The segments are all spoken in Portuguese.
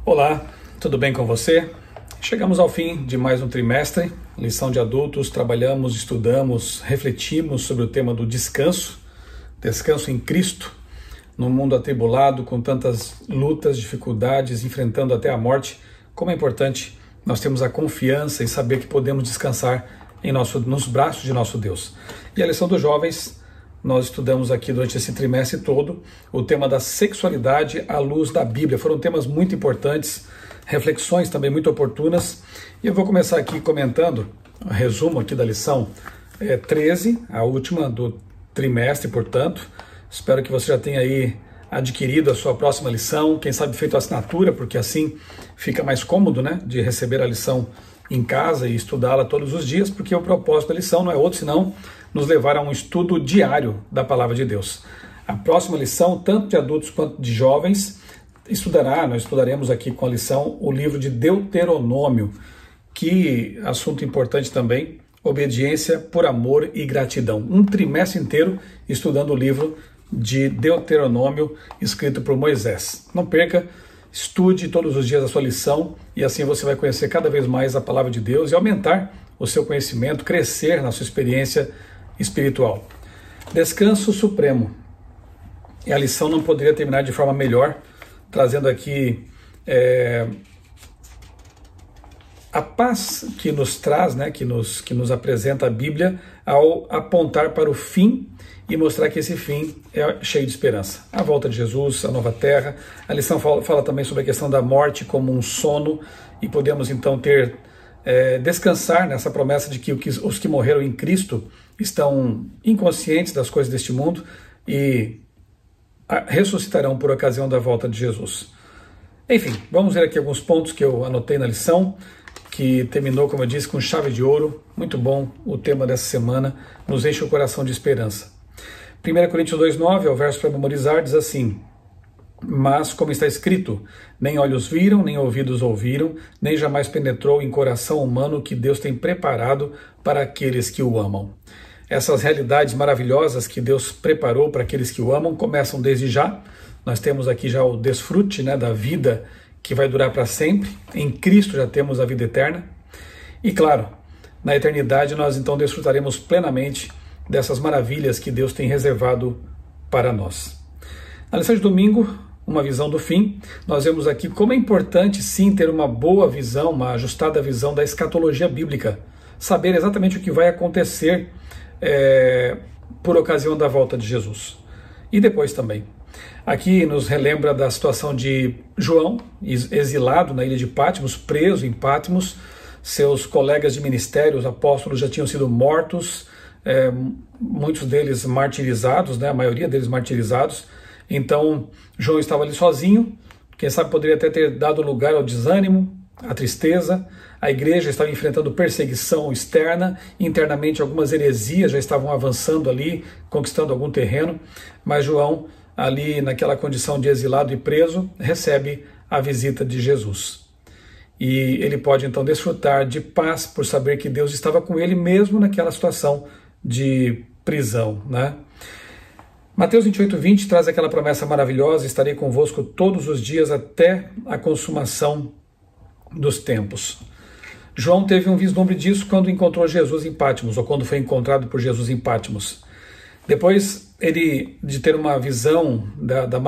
Olá, tudo bem com você? Chegamos ao fim de mais um trimestre, lição de adultos, trabalhamos, estudamos, refletimos sobre o tema do descanso em Cristo, num mundo atribulado, com tantas lutas, dificuldades, enfrentando até a morte. Como é importante nós termos a confiança e saber que podemos descansar nos braços de nosso Deus. E a lição dos jovens, nós estudamos aqui durante esse trimestre todo o tema da sexualidade à luz da Bíblia. Foram temas muito importantes, reflexões também muito oportunas. E eu vou começar aqui comentando um resumo aqui da lição 13, a última do trimestre, portanto. Espero que você já tenha aí adquirido a sua próxima lição, quem sabe feito a assinatura, porque assim fica mais cômodo, né, de receber a lição em casa e estudá-la todos os dias, porque o propósito da lição não é outro senão nos levar a um estudo diário da Palavra de Deus. A próxima lição, tanto de adultos quanto de jovens, nós estudaremos aqui com a lição o livro de Deuteronômio, que assunto importante também, obediência por amor e gratidão. Um trimestre inteiro estudando o livro de Deuteronômio, escrito por Moisés. Não perca, estude todos os dias a sua lição e assim você vai conhecer cada vez mais a Palavra de Deus e aumentar o seu conhecimento, crescer na sua experiência espiritual. Descanso supremo. E a lição não poderia terminar de forma melhor, trazendo aqui a paz que nos traz, né, que nos apresenta a Bíblia ao apontar para o fim e mostrar que esse fim é cheio de esperança. A volta de Jesus, a nova terra. A lição fala também sobre a questão da morte como um sono e podemos então descansar nessa promessa de que os que morreram em Cristo estão inconscientes das coisas deste mundo e ressuscitarão por ocasião da volta de Jesus. Enfim, vamos ver aqui alguns pontos que eu anotei na lição, que terminou, como eu disse, com chave de ouro. Muito bom o tema dessa semana, nos enche o coração de esperança. 1 Coríntios 2,9, é o verso para memorizar, diz assim: mas, como está escrito, nem olhos viram, nem ouvidos ouviram, nem jamais penetrou em coração humano o que Deus tem preparado para aqueles que o amam. Essas realidades maravilhosas que Deus preparou para aqueles que o amam começam desde já. Nós temos aqui já o desfrute, né, da vida que vai durar para sempre. Em Cristo já temos a vida eterna. E claro, na eternidade nós então desfrutaremos plenamente dessas maravilhas que Deus tem reservado para nós. Na lição de domingo, uma visão do fim, nós vemos aqui como é importante sim ter uma boa visão, uma ajustada visão da escatologia bíblica, saber exatamente o que vai acontecer por ocasião da volta de Jesus. E depois também. Aqui nos relembra da situação de João, exilado na ilha de Patmos, preso em Patmos. Seus colegas de ministério, os apóstolos, já tinham sido mortos, muitos deles martirizados, né, a maioria deles martirizados. Então João estava ali sozinho, quem sabe poderia até ter dado lugar ao desânimo, à tristeza. A igreja estava enfrentando perseguição externa, internamente algumas heresias já estavam avançando ali, conquistando algum terreno, mas João, ali naquela condição de exilado e preso, recebe a visita de Jesus. E ele pode então desfrutar de paz por saber que Deus estava com ele mesmo naquela situação de prisão, né? Mateus 28:20 traz aquela promessa maravilhosa: estarei convosco todos os dias até a consumação dos tempos. João teve um vislumbre disso quando encontrou Jesus em Patmos, ou quando foi encontrado por Jesus em Patmos. Depois de ter uma visão da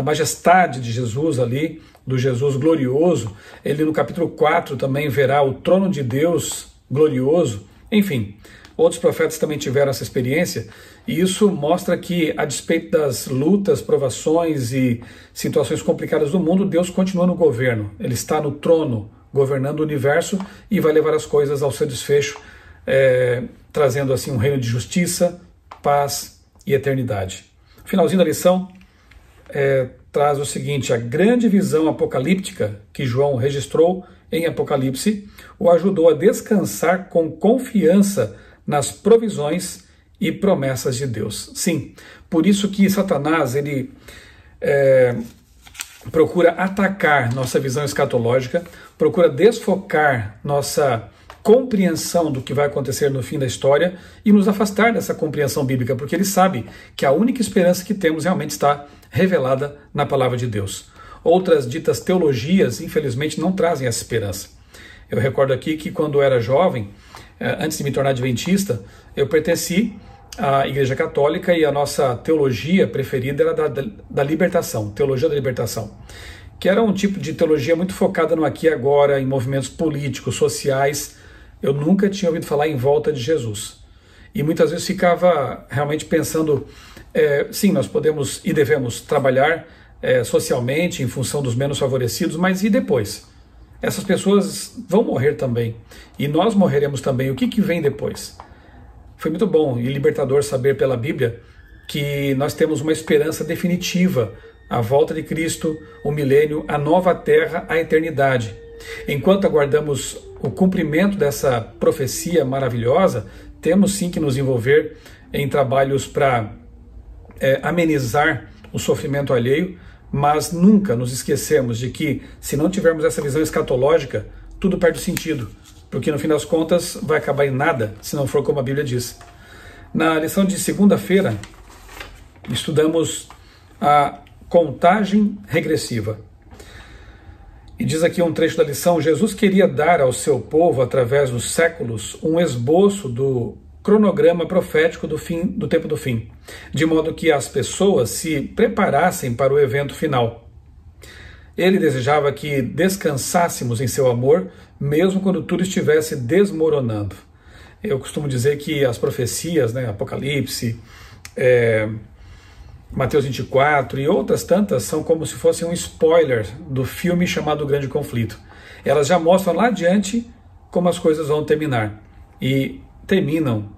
majestade de Jesus ali, do Jesus glorioso, ele no capítulo 4 também verá o trono de Deus glorioso. Enfim, outros profetas também tiveram essa experiência, e isso mostra que, a despeito das lutas, provações e situações complicadas do mundo, Deus continua no governo. Ele está no trono, governando o universo e vai levar as coisas ao seu desfecho, trazendo assim um reino de justiça, paz e eternidade. O finalzinho da lição traz o seguinte: a grande visão apocalíptica que João registrou em Apocalipse o ajudou a descansar com confiança nas provisões e promessas de Deus. Sim, por isso que Satanás ele procura atacar nossa visão escatológica, procura desfocar nossa compreensão do que vai acontecer no fim da história e nos afastar dessa compreensão bíblica, porque ele sabe que a única esperança que temos realmente está revelada na palavra de Deus. outras ditas teologias, infelizmente, não trazem essa esperança. Eu recordo aqui que quando eu era jovem, antes de me tornar adventista, eu pertenci à Igreja Católica e a nossa teologia preferida era da libertação, teologia da libertação, que era um tipo de teologia muito focada no aqui e agora, em movimentos políticos, sociais. Eu nunca tinha ouvido falar em volta de Jesus. E muitas vezes ficava realmente pensando, sim, nós podemos e devemos trabalhar socialmente em função dos menos favorecidos, mas e depois? Essas pessoas vão morrer também, e nós morreremos também. O que vem depois? Foi muito bom e libertador saber pela Bíblia que nós temos uma esperança definitiva, a volta de Cristo, o milênio, a nova terra, a eternidade. Enquanto aguardamos o cumprimento dessa profecia maravilhosa, temos sim que nos envolver em trabalhos para amenizar o sofrimento alheio, mas nunca nos esquecemos de que, se não tivermos essa visão escatológica, tudo perde sentido, porque no fim das contas vai acabar em nada, se não for como a Bíblia diz. Na lição de segunda-feira, estudamos a contagem regressiva. E diz aqui um trecho da lição: Jesus queria dar ao seu povo, através dos séculos, um esboço do cronograma profético do tempo do fim, de modo que as pessoas se preparassem para o evento final. Ele desejava que descansássemos em seu amor, mesmo quando tudo estivesse desmoronando. Eu costumo dizer que as profecias, Apocalipse, Mateus 24 e outras tantas, são como se fossem um spoiler do filme chamado O Grande Conflito. Elas já mostram lá adiante como as coisas vão terminar. E terminam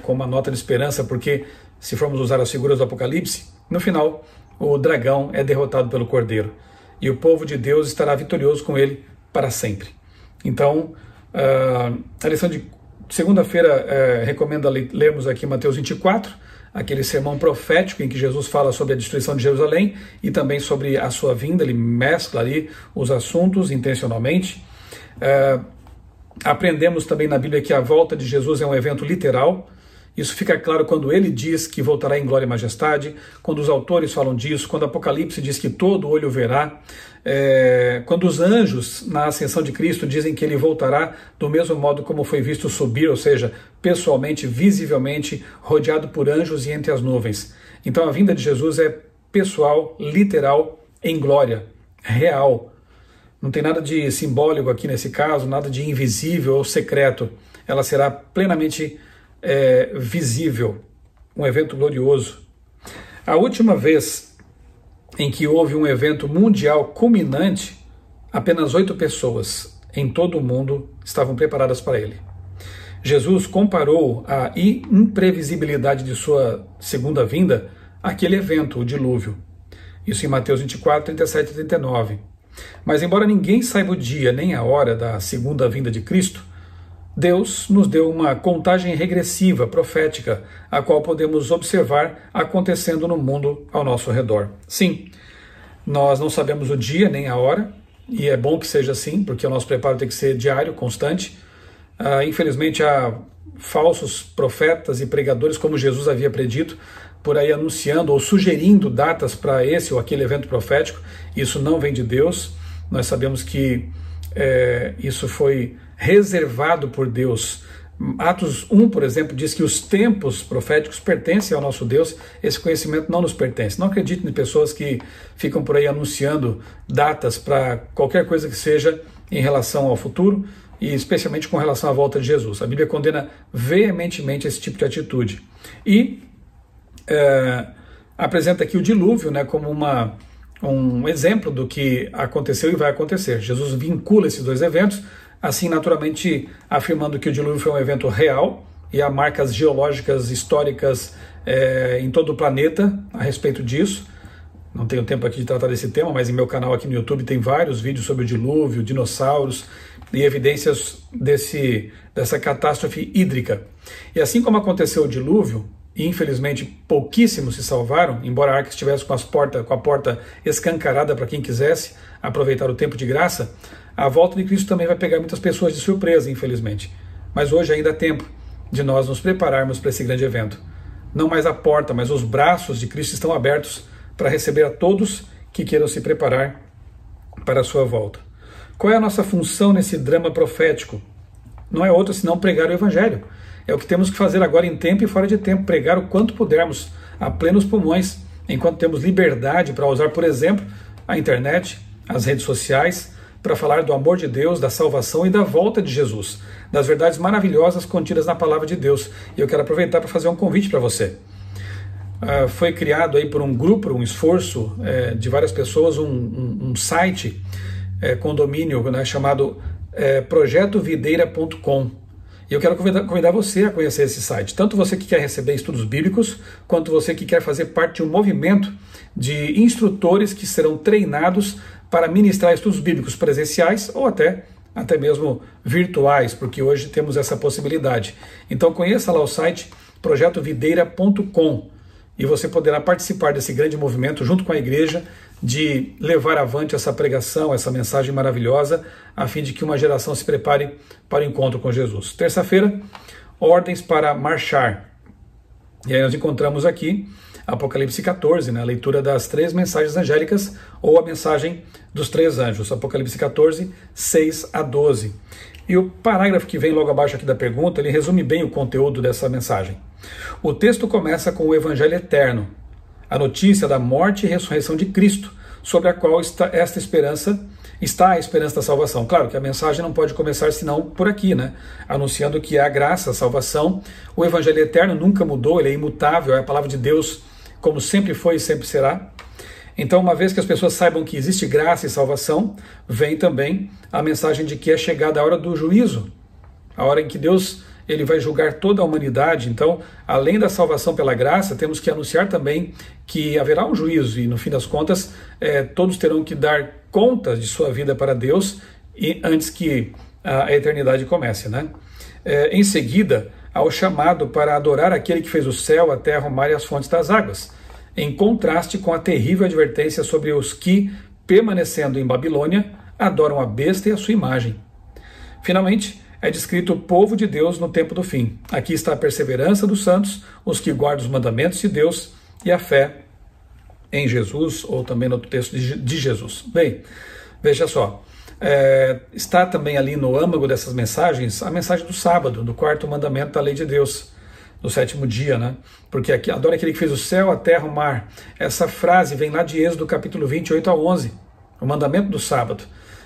com uma nota de esperança, porque, se formos usar as figuras do Apocalipse, no final, o dragão é derrotado pelo Cordeiro. E o povo de Deus estará vitorioso com ele para sempre. Então, a lição de segunda-feira recomendo lermos aqui Mateus 24, aquele sermão profético em que Jesus fala sobre a destruição de Jerusalém e também sobre a sua vinda. Ele mescla ali os assuntos intencionalmente. Aprendemos também na Bíblia que a volta de Jesus é um evento literal. Isso fica claro quando ele diz que voltará em glória e majestade, quando os autores falam disso, quando Apocalipse diz que todo olho verá, quando os anjos, na ascensão de Cristo, dizem que ele voltará do mesmo modo como foi visto subir, ou seja, pessoalmente, visivelmente, rodeado por anjos e entre as nuvens. Então a vinda de Jesus é pessoal, literal, em glória, real. Não tem nada de simbólico aqui nesse caso, nada de invisível ou secreto. Ela será plenamente visível, um evento glorioso. A última vez em que houve um evento mundial culminante, apenas 8 pessoas em todo o mundo estavam preparadas para ele. Jesus comparou a imprevisibilidade de sua segunda vinda àquele evento, o dilúvio. Isso em Mateus 24, 37 e 39. Mas embora ninguém saiba o dia nem a hora da segunda vinda de Cristo, Deus nos deu uma contagem regressiva, profética, a qual podemos observar acontecendo no mundo ao nosso redor. Sim, nós não sabemos o dia nem a hora, e é bom que seja assim, porque o nosso preparo tem que ser diário, constante. Infelizmente há falsos profetas e pregadores, como Jesus havia predito, por aí anunciando ou sugerindo datas para esse ou aquele evento profético. Isso não vem de Deus. Nós sabemos que isso foi reservado por Deus. Atos 1, por exemplo, diz que os tempos proféticos pertencem ao nosso Deus. Esse conhecimento não nos pertence. Não acredite em pessoas que ficam por aí anunciando datas para qualquer coisa que seja em relação ao futuro, e especialmente com relação à volta de Jesus. A Bíblia condena veementemente esse tipo de atitude. E apresenta aqui o dilúvio como um exemplo do que aconteceu e vai acontecer. Jesus vincula esses dois eventos, assim naturalmente afirmando que o dilúvio foi um evento real, e há marcas geológicas históricas em todo o planeta a respeito disso. Não tenho tempo aqui de tratar desse tema, mas em meu canal aqui no YouTube tem vários vídeos sobre o dilúvio, dinossauros e evidências dessa catástrofe hídrica. E assim como aconteceu o dilúvio, e infelizmente pouquíssimos se salvaram, embora a arca estivesse com a porta escancarada para quem quisesse aproveitar o tempo de graça, a volta de Cristo também vai pegar muitas pessoas de surpresa, infelizmente. Mas hoje ainda há tempo de nós nos prepararmos para esse grande evento. Não mais a porta, mas os braços de Cristo estão abertos para receber a todos que queiram se preparar para a sua volta. Qual é a nossa função nesse drama profético? Não é outra senão pregar o Evangelho. É o que temos que fazer agora em tempo e fora de tempo, pregar o quanto pudermos, a plenos pulmões, enquanto temos liberdade para usar, por exemplo, a internet, as redes sociais, para falar do amor de Deus, da salvação e da volta de Jesus, das verdades maravilhosas contidas na palavra de Deus. E eu quero aproveitar para fazer um convite para você. Foi criado aí por um grupo, um esforço de várias pessoas, um site com domínio, né, chamado projetovideira.com. E eu quero convidar você a conhecer esse site, tanto você que quer receber estudos bíblicos, quanto você que quer fazer parte de um movimento de instrutores que serão treinados para ministrar estudos bíblicos presenciais ou até mesmo virtuais, porque hoje temos essa possibilidade. Então conheça lá o site projetovideira.com e você poderá participar desse grande movimento junto com a igreja de levar avante essa pregação, essa mensagem maravilhosa, a fim de que uma geração se prepare para o encontro com Jesus. Terça-feira, ordens para marchar. E aí nós encontramos aqui Apocalipse 14, né, a leitura das 3 mensagens angélicas, ou a mensagem dos 3 anjos, Apocalipse 14, 6 a 12. E o parágrafo que vem logo abaixo aqui da pergunta, ele resume bem o conteúdo dessa mensagem. O texto começa com o Evangelho eterno, a notícia da morte e ressurreição de Cristo, sobre a qual está a esperança da salvação. Claro que a mensagem não pode começar senão por aqui, né? Anunciando que há graça, a salvação. O Evangelho eterno nunca mudou, ele é imutável, é a palavra de Deus como sempre foi e sempre será. Então, uma vez que as pessoas saibam que existe graça e salvação, vem também a mensagem de que é chegada a hora do juízo, a hora em que Deus ele vai julgar toda a humanidade. Então, além da salvação pela graça, temos que anunciar também que haverá um juízo e, no fim das contas, todos terão que dar contas de sua vida para Deus e antes que a eternidade comece, né? Em seguida, há o chamado para adorar aquele que fez o céu, a terra, o mar e as fontes das águas, em contraste com a terrível advertência sobre os que, permanecendo em Babilônia, adoram a besta e a sua imagem. Finalmente, é descrito o povo de Deus no tempo do fim. Aqui está a perseverança dos santos, os que guardam os mandamentos de Deus e a fé em Jesus, ou também no texto de Jesus. Bem, veja só, está também ali no âmago dessas mensagens a mensagem do sábado, do 4º mandamento da lei de Deus, no 7º dia, né? Porque aqui, adora aquele que fez o céu, a terra, o mar. Essa frase vem lá de Êxodo capítulo 28 a 11, o mandamento do sábado.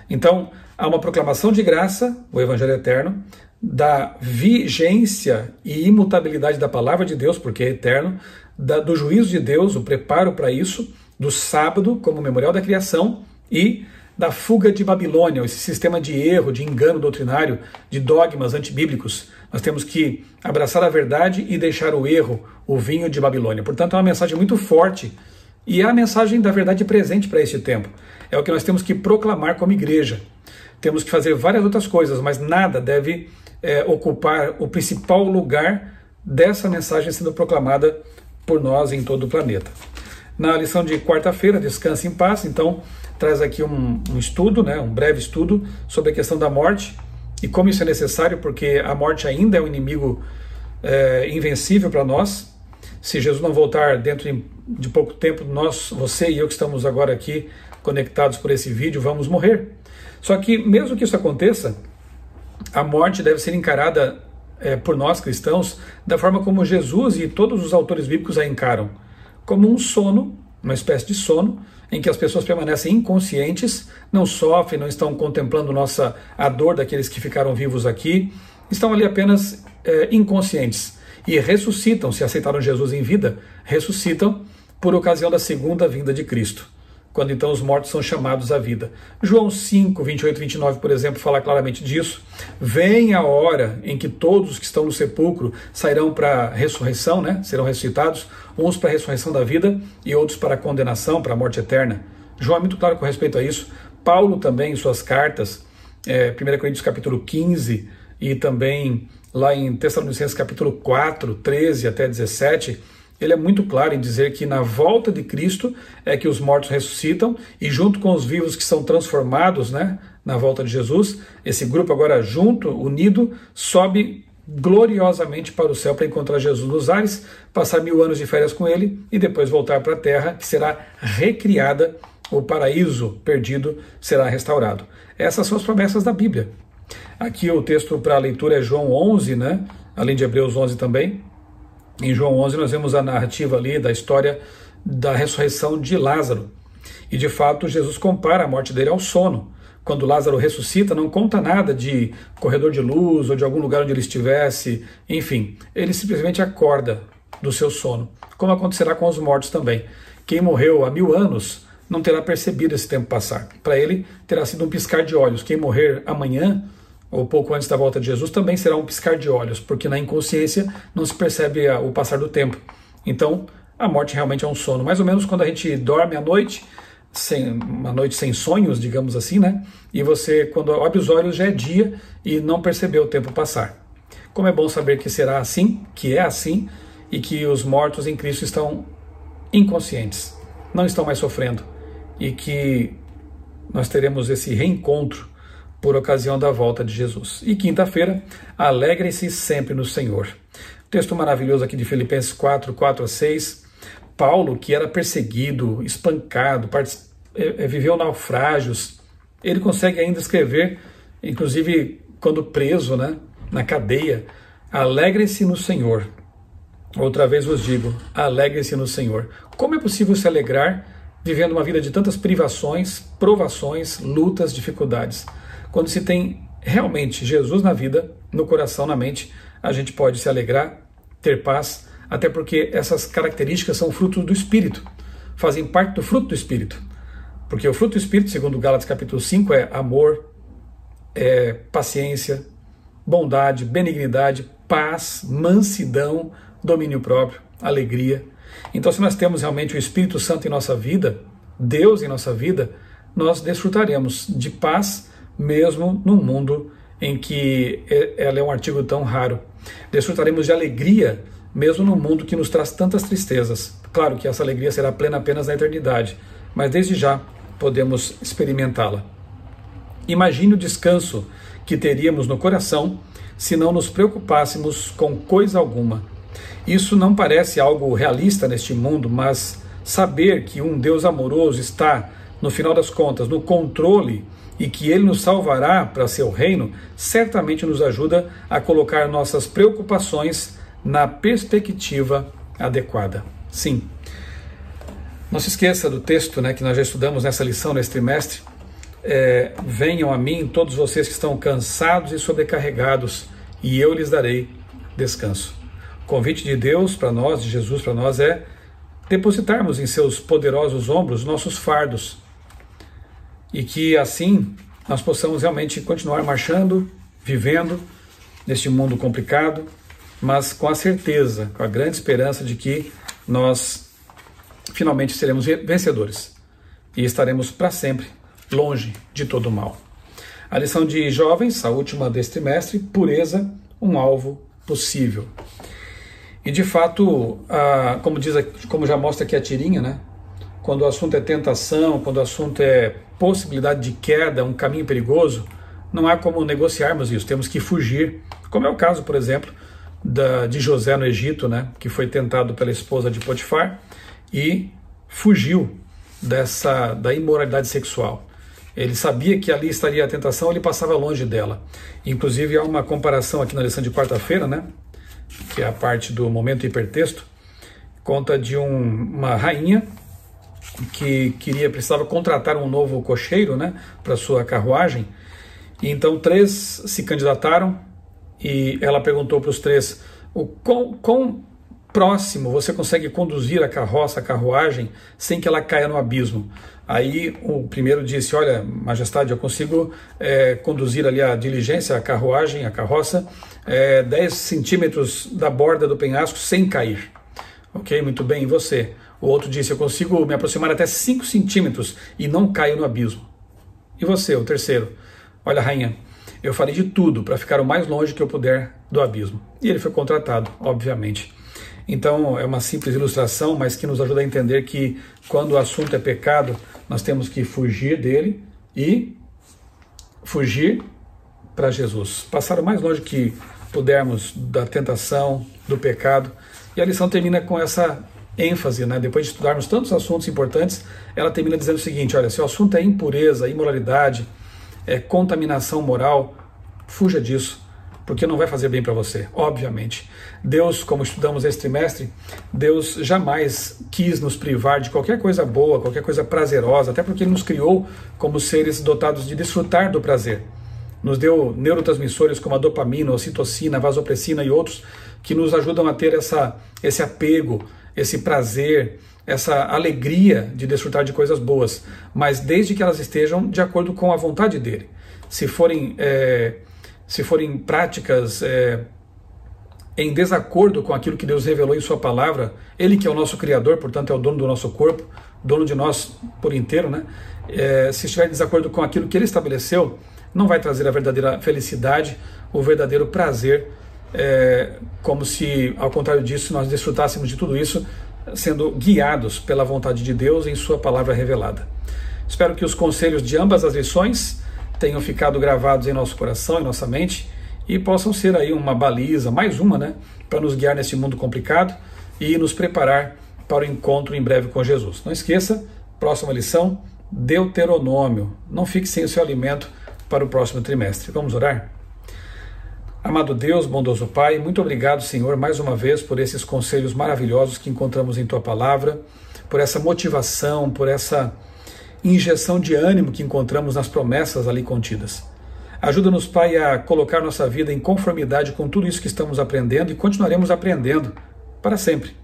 Então, há uma proclamação de graça, o Evangelho eterno, da vigência e imutabilidade da palavra de Deus, porque é eterno, do juízo de Deus, o preparo para isso, do sábado como memorial da criação e da fuga de Babilônia, esse sistema de erro, de engano doutrinário, de dogmas antibíblicos. Nós temos que abraçar a verdade e deixar o erro, o vinho de Babilônia. Portanto, é uma mensagem muito forte e é a mensagem da verdade presente para este tempo. É o que nós temos que proclamar como igreja. Temos que fazer várias outras coisas, mas nada deve ocupar o principal lugar dessa mensagem sendo proclamada por nós em todo o planeta. Na lição de quarta-feira, Descanse em Paz, então, traz aqui um estudo, né, um breve estudo sobre a questão da morte e como isso é necessário, porque a morte ainda é um inimigo invencível para nós. Se Jesus não voltar dentro de pouco tempo, você e eu que estamos agora aqui conectados por esse vídeo, vamos morrer. Só que mesmo que isso aconteça, a morte deve ser encarada por nós cristãos da forma como Jesus e todos os autores bíblicos a encaram, como um sono, uma espécie de sono, em que as pessoas permanecem inconscientes, não sofrem, não estão contemplando a dor daqueles que ficaram vivos aqui, estão ali apenas inconscientes e ressuscitam, se aceitaram Jesus em vida, ressuscitam por ocasião da segunda vinda de Cristo, quando então os mortos são chamados à vida. João 5, 28 e 29, por exemplo, fala claramente disso. Vem a hora em que todos que estão no sepulcro sairão para a ressurreição, né? Serão ressuscitados, uns para a ressurreição da vida e outros para a condenação, para a morte eterna. João é muito claro com respeito a isso. Paulo também, em suas cartas, 1 Coríntios capítulo 15 e também lá em Tessalonicenses capítulo 4, 13 até 17, ele é muito claro em dizer que na volta de Cristo é que os mortos ressuscitam e junto com os vivos que são transformados, né, na volta de Jesus, esse grupo agora junto, unido, sobe gloriosamente para o céu para encontrar Jesus nos ares, passar 1000 anos de férias com ele e depois voltar para a terra, que será recriada o paraíso perdido será restaurado. Essas são as promessas da Bíblia. Aqui o texto para a leitura é João 11, né? Além de Hebreus 11 também. Em João 11 nós vemos a narrativa ali da história da ressurreição de Lázaro. E de fato Jesus compara a morte dele ao sono. Quando Lázaro ressuscita, não conta nada de corredor de luz ou de algum lugar onde ele estivesse, enfim, ele simplesmente acorda do seu sono, como acontecerá com os mortos também. Quem morreu há 1000 anos não terá percebido esse tempo passar. Para ele, terá sido um piscar de olhos. Quem morrer amanhã, ou pouco antes da volta de Jesus, também será um piscar de olhos, porque na inconsciência não se percebe o passar do tempo. Então, a morte realmente é um sono. Mais ou menos quando a gente dorme à noite, uma noite sem sonhos, digamos assim, né? E você, quando abre os olhos, já é dia e não percebeu o tempo passar. Como é bom saber que será assim, que é assim, e que os mortos em Cristo estão inconscientes, não estão mais sofrendo, e que nós teremos esse reencontro por ocasião da volta de Jesus. E quinta-feira, alegrem-se sempre no Senhor. Texto maravilhoso aqui de Filipenses 4, 4-6. Paulo, que era perseguido, espancado, viveu naufrágios, ele consegue ainda escrever, inclusive quando preso, né, na cadeia, alegrem-se no Senhor. Outra vez vos digo, alegrem-se no Senhor. Como é possível se alegrar vivendo uma vida de tantas privações, provações, lutas, dificuldades? Quando se tem realmente Jesus na vida, no coração, na mente, a gente pode se alegrar, ter paz, até porque essas características são fruto do Espírito, fazem parte do fruto do Espírito. Porque o fruto do Espírito, segundo Gálatas capítulo 5, é amor, é paciência, bondade, benignidade, paz, mansidão, domínio próprio, alegria. Então, se nós temos realmente o Espírito Santo em nossa vida, Deus em nossa vida, nós desfrutaremos de paz, mesmo num mundo em que ela é um artigo tão raro. Desfrutaremos de alegria, mesmo num mundo que nos traz tantas tristezas. Claro que essa alegria será plena apenas na eternidade, mas desde já podemos experimentá-la. Imagine o descanso que teríamos no coração se não nos preocupássemos com coisa alguma. Isso não parece algo realista neste mundo, mas saber que um Deus amoroso está, no final das contas, no controle e que Ele nos salvará para seu reino, certamente nos ajuda a colocar nossas preocupações na perspectiva adequada. Sim. Não se esqueça do texto, né, que nós já estudamos nessa lição, nesse trimestre. Venham a mim todos vocês que estão cansados e sobrecarregados, e eu lhes darei descanso. O convite de Deus para nós, de Jesus para nós, é depositarmos em seus poderosos ombros nossos fardos, e que assim nós possamos realmente continuar marchando, vivendo neste mundo complicado, mas com a certeza, com a grande esperança de que nós finalmente seremos vencedores e estaremos para sempre longe de todo o mal. A lição de jovens, a última deste trimestre, pureza, um alvo possível. E de fato, como já mostra aqui a tirinha, né? Quando o assunto é tentação, quando o assunto é possibilidade de queda, um caminho perigoso, não há como negociarmos isso, temos que fugir, como é o caso, por exemplo, de José no Egito, né, que foi tentado pela esposa de Potifar e fugiu da imoralidade sexual. Ele sabia que ali estaria a tentação, ele passava longe dela. Inclusive há uma comparação aqui na lição de quarta-feira, né, que é a parte do momento hipertexto, conta de uma rainha que precisava contratar um novo cocheiro, né, para sua carruagem, e então 3 se candidataram, e ela perguntou para os 3 o quão próximo você consegue conduzir a carruagem sem que ela caia no abismo. Aí o primeiro disse, olha, majestade, eu consigo conduzir ali a diligência, a carroça, 10 centímetros da borda do penhasco sem cair. Ok, muito bem, e você? O outro disse, eu consigo me aproximar até 5 centímetros e não caio no abismo. E você, o terceiro? Olha, rainha, eu farei de tudo para ficar o mais longe que eu puder do abismo. E ele foi contratado, obviamente. Então, é uma simples ilustração, mas que nos ajuda a entender que quando o assunto é pecado, nós temos que fugir dele e fugir para Jesus. Passar o mais longe que pudermos da tentação, do pecado. E a lição termina com essa ênfase, né? Depois de estudarmos tantos assuntos importantes, ela termina dizendo o seguinte: olha, se o assunto é impureza, imoralidade, contaminação moral, fuja disso, porque não vai fazer bem para você, obviamente. Deus, como estudamos esse trimestre, Deus jamais quis nos privar de qualquer coisa boa, qualquer coisa prazerosa, até porque Ele nos criou como seres dotados de desfrutar do prazer. Nos deu neurotransmissores como a dopamina, a ocitocina, a vasopressina e outros que nos ajudam a ter esse apego, esse prazer, essa alegria de desfrutar de coisas boas, mas desde que elas estejam de acordo com a vontade dEle. Se forem práticas em desacordo com aquilo que Deus revelou em sua palavra, Ele que é o nosso Criador, portanto é o dono do nosso corpo, dono de nós por inteiro, né? Se estiver em desacordo com aquilo que Ele estabeleceu, não vai trazer a verdadeira felicidade, o verdadeiro prazer, como se, ao contrário disso, nós desfrutássemos de tudo isso sendo guiados pela vontade de Deus em sua palavra revelada. Espero que os conselhos de ambas as lições tenham ficado gravados em nosso coração, em nossa mente, e possam ser aí uma baliza, mais uma, né, para nos guiar nesse mundo complicado e nos preparar para o encontro em breve com Jesus. Não esqueça, próxima lição, Deuteronômio. Não fique sem o seu alimento para o próximo trimestre. Vamos orar? Amado Deus, bondoso Pai, muito obrigado, Senhor, mais uma vez por esses conselhos maravilhosos que encontramos em Tua Palavra, por essa motivação, por essa injeção de ânimo que encontramos nas promessas ali contidas. Ajuda-nos, Pai, a colocar nossa vida em conformidade com tudo isso que estamos aprendendo e continuaremos aprendendo para sempre.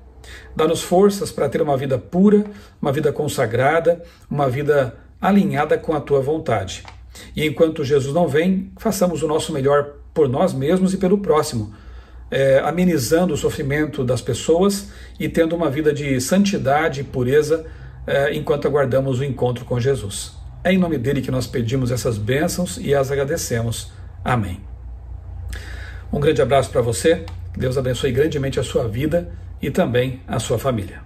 Dá-nos forças para ter uma vida pura, uma vida consagrada, uma vida alinhada com a Tua vontade. E enquanto Jesus não vem, façamos o nosso melhor por nós mesmos e pelo próximo, amenizando o sofrimento das pessoas e tendo uma vida de santidade e pureza enquanto aguardamos o encontro com Jesus. É em nome dele que nós pedimos essas bênçãos e as agradecemos. Amém. Um grande abraço para você, que Deus abençoe grandemente a sua vida e também a sua família.